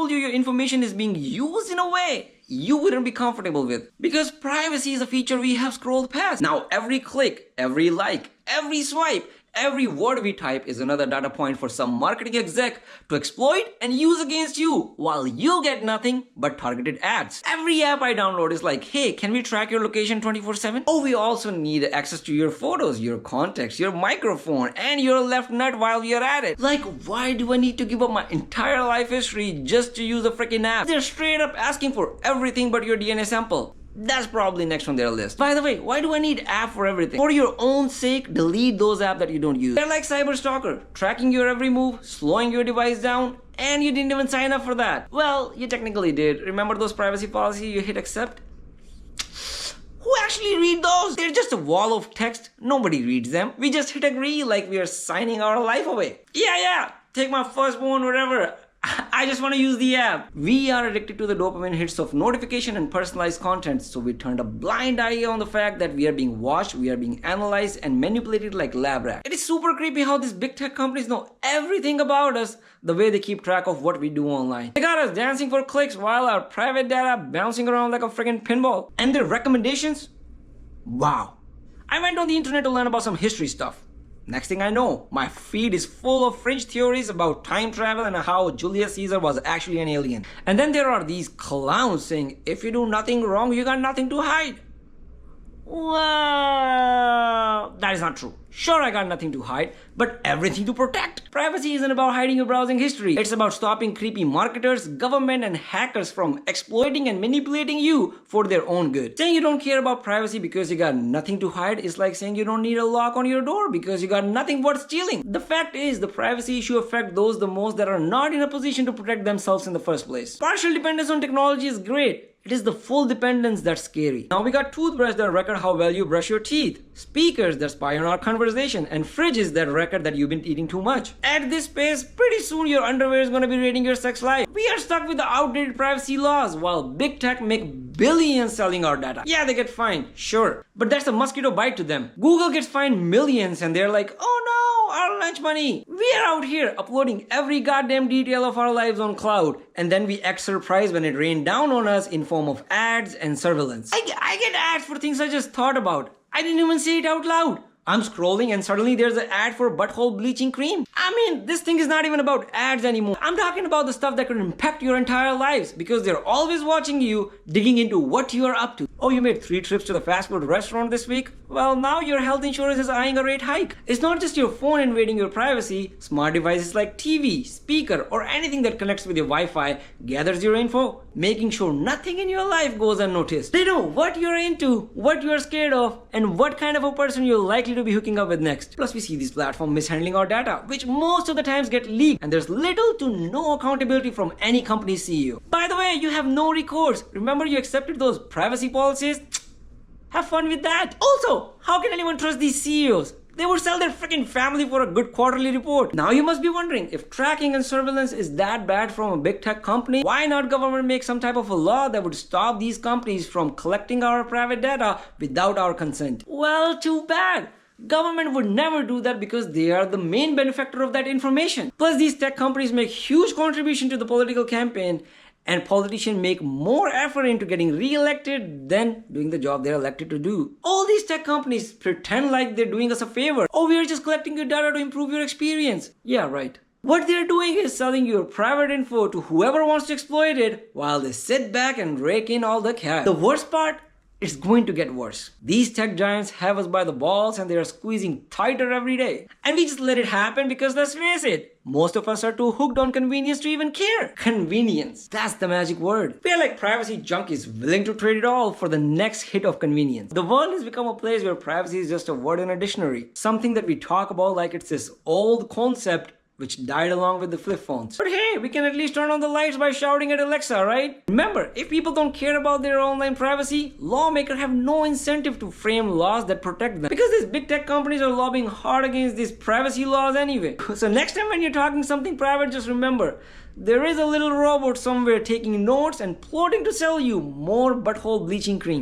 told you your information is being used in a way you wouldn't be comfortable with. Because privacy is a feature we have scrolled past. Now every click, every like, every swipe, every word we type is another data point for some marketing exec to exploit and use against you, while you get nothing but targeted ads. Every app I download is like, hey, can we track your location 24/7? Oh, we also need access to your photos, your contacts, your microphone, and your left nut while we are at it. Like, why do I need to give up my entire life history just to use a freaking app? They're straight up asking for everything but your DNA sample. That's probably next on their list. By the way, why do I need app for everything? For your own sake, delete those apps that you don't use. They're like cyber stalker, tracking your every move, slowing your device down, and you didn't even sign up for that. Well, you technically did. Remember those privacy policies you hit accept? Who actually read those? They're just a wall of text. Nobody reads them. We just hit agree like we are signing our life away. Yeah, take my firstborn, whatever. I just want to use the app. We are addicted to the dopamine hits of notification and personalized content, so we turned a blind eye on the fact that we are being watched, we are being analyzed and manipulated like lab rats. It is super creepy how these big tech companies know everything about us, the way they keep track of what we do online. They got us dancing for clicks while our private data bouncing around like a friggin' pinball. And their recommendations? Wow. I went on the internet to learn about some history stuff. Next thing I know, my feed is full of fringe theories about time travel and how Julius Caesar was actually an alien. And then there are these clowns saying, if you do nothing wrong, you got nothing to hide. Well, that is not true. Sure, I got nothing to hide, but everything to protect. Privacy isn't about hiding your browsing history. It's about stopping creepy marketers, government, and hackers from exploiting and manipulating you for their own good. Saying you don't care about privacy because you got nothing to hide is like saying you don't need a lock on your door because you got nothing worth stealing. The fact is, the privacy issue affects those the most that are not in a position to protect themselves in the first place. Partial dependence on technology is great. It is the full dependence that's scary. Now we got toothbrushes that record how well you brush your teeth, speakers that spy on our conversation, and fridges that record that you've been eating too much. At this pace, pretty soon your underwear is gonna be rating your sex life. We are stuck with the outdated privacy laws while big tech make billions selling our data. Yeah, they get fined, sure, but that's a mosquito bite to them. Google gets fined millions and they're like, oh no, our lunch money. We are out here uploading every goddamn detail of our lives on cloud, and then we act surprised when it rained down on us in form of ads and surveillance. I get ads for things I just thought about. I didn't even say it out loud. I'm scrolling and suddenly there's an ad for butthole bleaching cream. I mean, this thing is not even about ads anymore. I'm talking about the stuff that could impact your entire lives because they're always watching you, digging into what you are up to. Oh, you made 3 trips to the fast food restaurant this week? Well, now your health insurance is eyeing a rate hike. It's not just your phone invading your privacy. Smart devices like TV, speaker, or anything that connects with your Wi-Fi gathers your info, making sure nothing in your life goes unnoticed. They know what you're into, what you're scared of, and what kind of a person you're likely to be hooking up with next. Plus, we see these platforms mishandling our data, which most of the times get leaked, and there's little to no accountability from any company CEO. By the way, you have no recourse. Remember you accepted those privacy policies? Have fun with that. Also, how can anyone trust these CEOs? They would sell their freaking family for a good quarterly report. Now you must be wondering, if tracking and surveillance is that bad from a big tech company, why not government make some type of a law that would stop these companies from collecting our private data without our consent? Well, too bad. Government would never do that because they are the main benefactor of that information. Plus, these tech companies make huge contribution to the political campaign, and politicians make more effort into getting re-elected than doing the job they're elected to do. All these tech companies pretend like they're doing us a favor. Oh, we are just collecting your data to improve your experience. Yeah, right. What they're doing is selling your private info to whoever wants to exploit it while they sit back and rake in all the cash. The worst part? It's going to get worse. These tech giants have us by the balls and they are squeezing tighter every day. And we just let it happen because let's face it, most of us are too hooked on convenience to even care. Convenience. That's the magic word. We are like privacy junkies willing to trade it all for the next hit of convenience. The world has become a place where privacy is just a word in a dictionary. Something that we talk about like it's this old concept which died along with the flip phones. But hey, we can at least turn on the lights by shouting at Alexa, right? Remember, if people don't care about their online privacy, lawmakers have no incentive to frame laws that protect them. Because these big tech companies are lobbying hard against these privacy laws anyway. So next time when you're talking something private, just remember, there is a little robot somewhere taking notes and plotting to sell you more butthole bleaching cream.